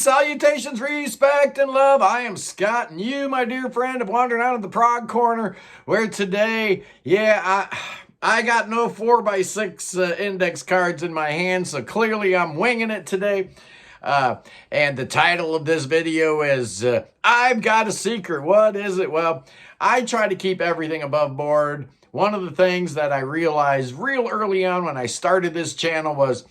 salutations, respect, and love. I am Scott, and you, my dear friend, have wandered out of the Prog Corner, where today, I got no 4x6 index cards in my hand, so clearly I'm winging it today. And the title of this video is, I've Got a Secret. What is it? Well, I try to keep everything above board. One of the things that I realized real early on when I started this channel was,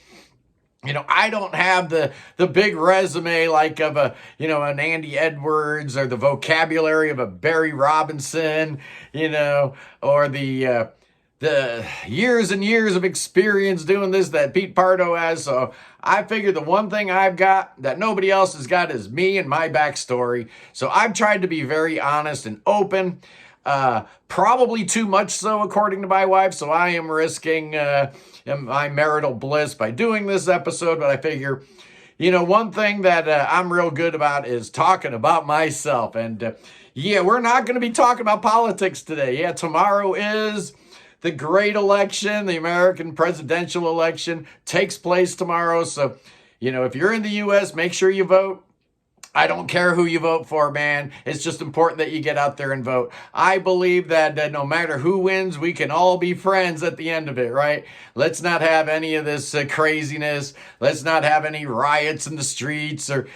I don't have the big resume like of an Andy Edwards, or the vocabulary of a Barry Robinson, or the years and years of experience doing this that Pete Pardo has. So I figured the one thing I've got that nobody else has got is me and my backstory. So I've tried to be very honest and open. Probably too much so, according to my wife. So I am risking my marital bliss by doing this episode. But I figure, one thing that I'm real good about is talking about myself. And we're not going to be talking about politics today. Yeah, tomorrow is the great election. The American presidential election takes place tomorrow. So, if you're in the U.S., make sure you vote. I don't care who you vote for, man. It's just important that you get out there and vote. I believe that no matter who wins, we can all be friends at the end of it, right? Let's not have any of this craziness. Let's not have any riots in the streets, or,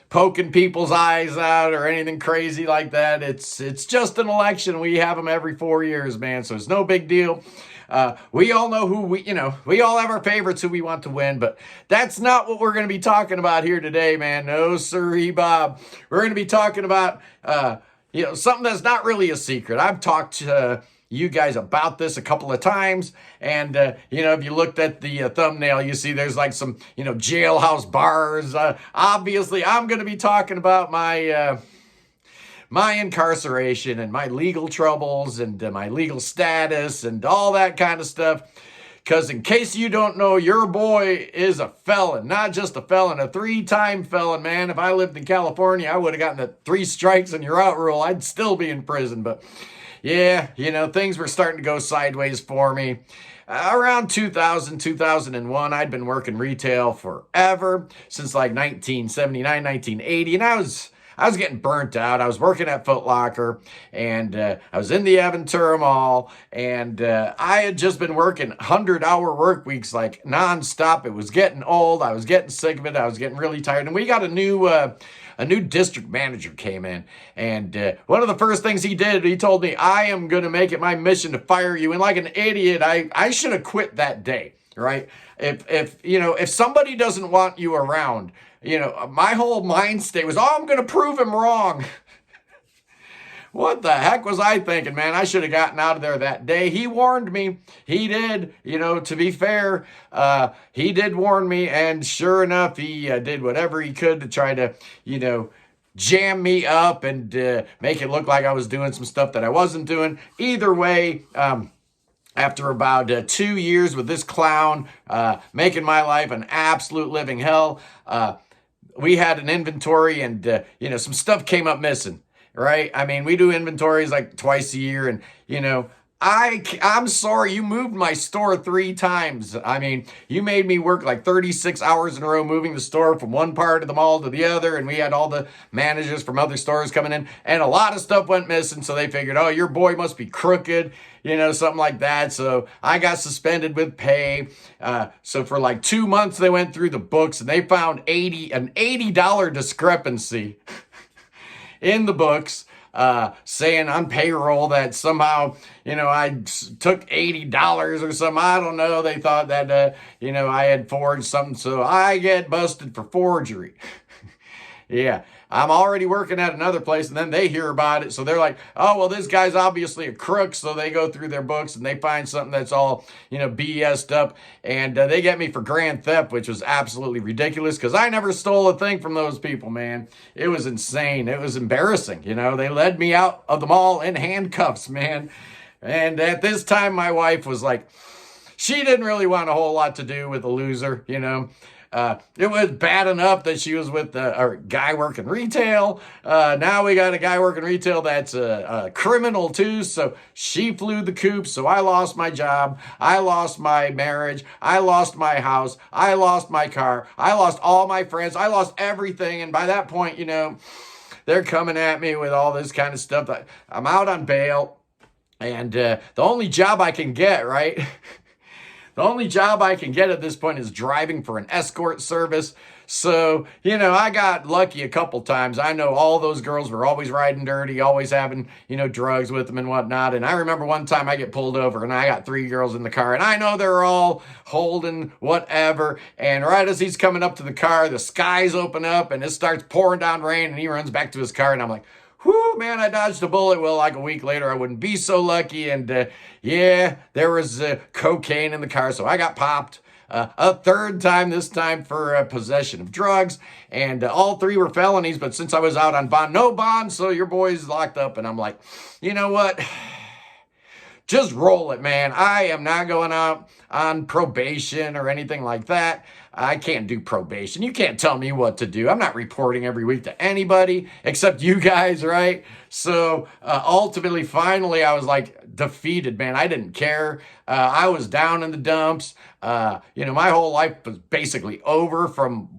poking people's eyes out, or anything crazy like that. It's just an election. We have them every 4 years, man. So it's no big deal. We all know who we all have our favorites who we want to win, but that's not what we're going to be talking about here today, man. No, sirree, Bob. We're going to be talking about, something that's not really a secret. I've talked to you guys about this a couple of times, and, if you looked at the thumbnail, you see there's like some, jailhouse bars. Obviously, I'm going to be talking about my incarceration and my legal troubles and my legal status and all that kind of stuff. Because in case you don't know, your boy is a felon. Not just a felon, a 3-time felon, man. If I lived in California, I would have gotten the 3 strikes and you're out rule. I'd still be in prison. But yeah, things were starting to go sideways for me. Around 2000, 2001, I'd been working retail forever, since like 1979, 1980. And I was getting burnt out. I was working at Foot Locker, and I was in the Aventura Mall, and I had just been working 100-hour work weeks, like nonstop. It was getting old. I was getting sick of it. I was getting really tired. And we got a new district manager came in, and one of the first things he did, he told me, I am going to make it my mission to fire you. And like an idiot, I should have quit that day, right? If somebody doesn't want you around, my whole mind state was, I'm going to prove him wrong. What the heck was I thinking, man? I should have gotten out of there that day. He warned me. He did. To be fair, he did warn me. And sure enough, he did whatever he could to try to, jam me up and make it look like I was doing some stuff that I wasn't doing. Either way, after about 2 years with this clown, making my life an absolute living hell, we had an inventory, and, some stuff came up missing, right? I mean, we do inventories like twice a year, and, I'm sorry, you moved my store 3 times. I mean, you made me work like 36 hours in a row moving the store from one part of the mall to the other, and we had all the managers from other stores coming in, and a lot of stuff went missing, so they figured, oh, your boy must be crooked, something like that. So I got suspended with pay. So for like 2 months, they went through the books, and they found an $80 discrepancy in the books, saying on payroll that somehow, I took $80 or something. I don't know. They thought that, I had forged something. So I get busted for forgery. Yeah, I'm already working at another place, and then they hear about it. So they're like, oh, well, this guy's obviously a crook. So they go through their books, and they find something that's all, BS'd up. And they get me for grand theft, which was absolutely ridiculous, because I never stole a thing from those people, man. It was insane. It was embarrassing. They led me out of the mall in handcuffs, man. And at this time, my wife was like, she didn't really want a whole lot to do with the loser, It was bad enough that she was with a guy working retail. Now we got a guy working retail that's a criminal too. So she flew the coop. So I lost my job. I lost my marriage. I lost my house. I lost my car. I lost all my friends. I lost everything. And by that point, they're coming at me with all this kind of stuff. I'm out on bail. And the only job I can get, right? The only job I can get at this point is driving for an escort service. So, I got lucky a couple times. I know all those girls were always riding dirty, always having, drugs with them and whatnot. And I remember one time I get pulled over and I got 3 girls in the car and I know they're all holding whatever. And right as he's coming up to the car, the skies open up and it starts pouring down rain and he runs back to his car and I'm like, whew, man, I dodged a bullet. Well, like a week later, I wouldn't be so lucky. And there was cocaine in the car. So I got popped a third time, this time for possession of drugs. And all 3 were felonies. But since I was out on bond, no bond. So your boy's locked up. And I'm like, you know what? Just roll it, man. I am not going out on probation or anything like that. I can't do probation. You can't tell me what to do. I'm not reporting every week to anybody except you guys, right? So ultimately, finally, I was like defeated, man. I didn't care. I was down in the dumps. My whole life was basically over from,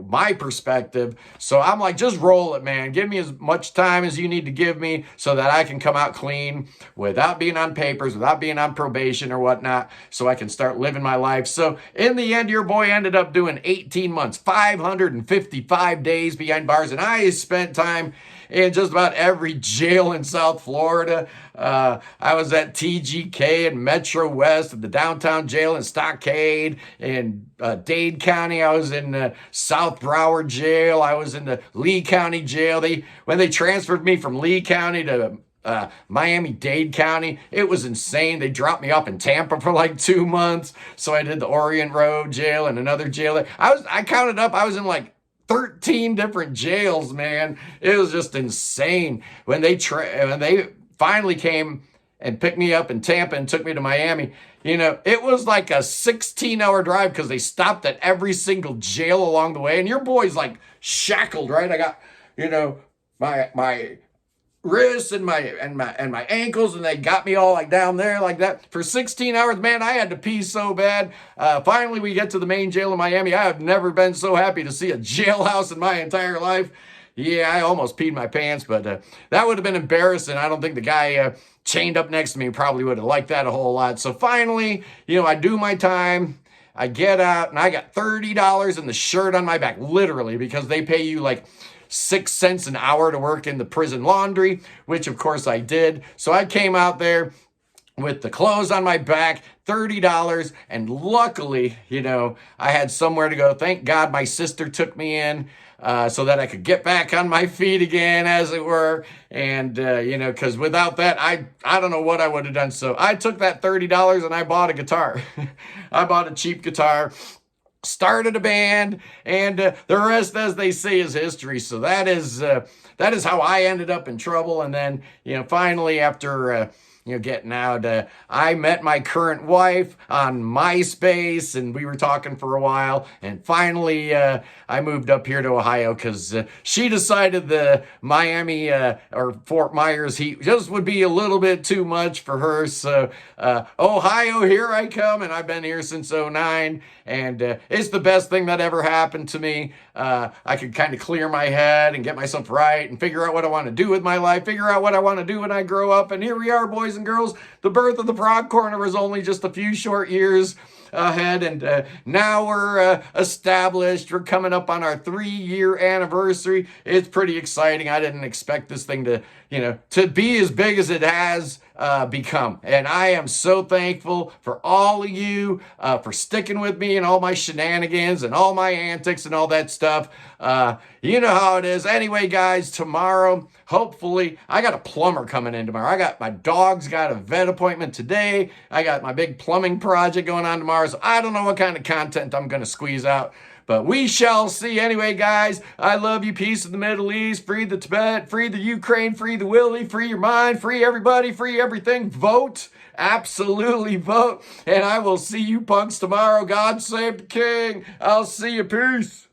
my perspective. So I'm like, just roll it, man. Give me as much time as you need to give me so that I can come out clean without being on papers, without being on probation or whatnot, so I can start living my life. So in the end, your boy ended up doing 18 months, 555 days behind bars. And I spent time in just about every jail in South Florida. I was at TGK and Metro West, at the downtown jail in Stockade. In Dade County, I was in South Broward Jail. I was in the Lee County Jail. When they transferred me from Lee County to Miami-Dade County, it was insane. They dropped me off in Tampa for like 2 months. So I did the Orient Road Jail and another jail. I counted up, I was in like 13 different jails, man. It was just insane. When they finally came and picked me up in Tampa and took me to Miami, it was like a 16-hour drive because they stopped at every single jail along the way. And your boy's like shackled, right? I got, my wrists and my ankles, and they got me all like down there like that for 16 hours. Man, I had to pee so bad. Finally, we get to the main jail in Miami. I have never been so happy to see a jailhouse in my entire life. Yeah, I almost peed my pants, but that would have been embarrassing. I don't think the guy chained up next to me probably would have liked that a whole lot. So finally, I do my time. I get out, and I got $30 in the shirt on my back, literally, because they pay you like 6 cents an hour to work in the prison laundry, which of course I did. So I came out there with the clothes on my back, $30, and luckily, I had somewhere to go. Thank God my sister took me in so that I could get back on my feet again, as it were. And, because without that, I don't know what I would have done. So I took that $30 and I bought a guitar. I bought a cheap guitar, started a band, and the rest, as they say, is history. So that is how I ended up in trouble. And then, finally, after getting out, I met my current wife on MySpace, and we were talking for a while. And finally, I moved up here to Ohio because she decided the Miami or Fort Myers heat just would be a little bit too much for her. So Ohio, here I come, and I've been here since '09, and it's the best thing that ever happened to me. I could kind of clear my head and get myself right and figure out what I want to do with my life, figure out what I want to do when I grow up. And here we are, boys and girls. The birth of the Prog Corner was only just a few short years ahead, and now we're established. We're coming up on our 3-year anniversary. It's pretty exciting. I didn't expect this thing to be as big as it has become. And I am so thankful for all of you for sticking with me and all my shenanigans and all my antics and all that stuff. You know how it is. Anyway, guys, tomorrow, hopefully, I got a plumber coming in tomorrow. My dog's got a vet appointment today. I got my big plumbing project going on tomorrow. So I don't know what kind of content I'm going to squeeze out. But we shall see. Anyway, guys, I love you. Peace in the Middle East. Free the Tibet. Free the Ukraine. Free the Willie. Free your mind. Free everybody. Free everything. Vote. Absolutely vote. And I will see you punks tomorrow. God save the king. I'll see you. Peace.